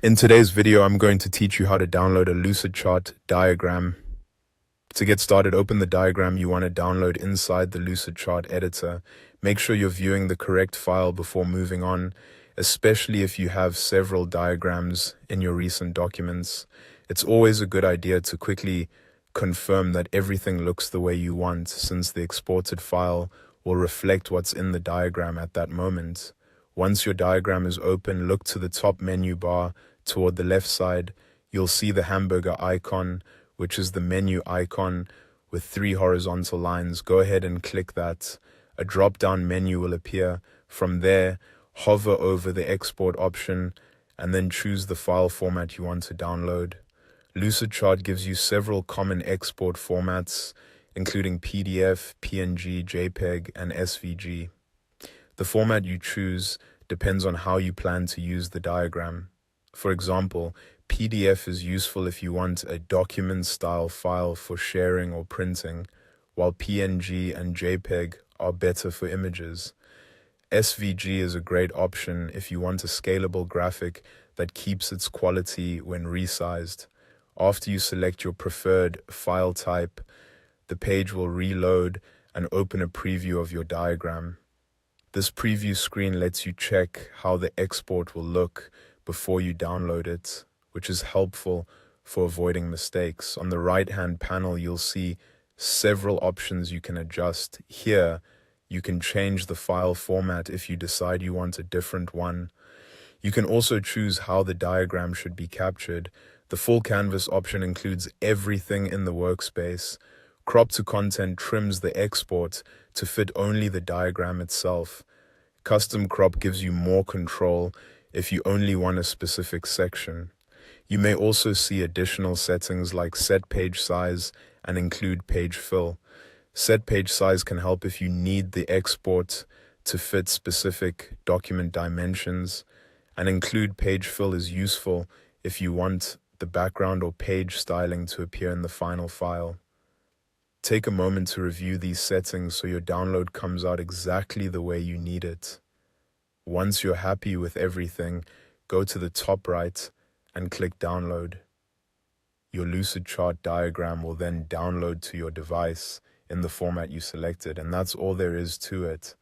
In today's video, I'm going to teach you how to download a Lucidchart diagram. To get started, open the diagram you want to download inside the Lucidchart editor. Make sure you're viewing the correct file before moving on, especially if you have several diagrams in your recent documents. It's always a good idea to quickly confirm that everything looks the way you want, since the exported file will reflect what's in the diagram at that moment. Once your diagram is open, look to the top menu bar toward the left side. You'll see the hamburger icon, which is the menu icon with 3 horizontal lines. Go ahead and click that. A drop-down menu will appear. From there, hover over the export option and then choose the file format you want to download. Lucidchart gives you several common export formats, including PDF, PNG, JPEG, and SVG. The format you choose depends on how you plan to use the diagram. For example, PDF is useful if you want a document-style file for sharing or printing, while PNG and JPEG are better for images. SVG is a great option if you want a scalable graphic that keeps its quality when resized. After you select your preferred file type, the page will reload and open a preview of your diagram. This preview screen lets you check how the export will look before you download it, which is helpful for avoiding mistakes. On the right-hand panel, you'll see several options you can adjust. Here, you can change the file format if you decide you want a different one. You can also choose how the diagram should be captured. The full canvas option includes everything in the workspace. Crop to content trims the export to fit only the diagram itself. Custom crop gives you more control if you only want a specific section. You may also see additional settings like set page size and include page fill. Set page size can help if you need the export to fit specific document dimensions, and include page fill is useful if you want the background or page styling to appear in the final file. Take a moment to review these settings so your download comes out exactly the way you need it. Once you're happy with everything, go to the top right and click download. Your Lucidchart diagram will then download to your device in the format you selected, and that's all there is to it.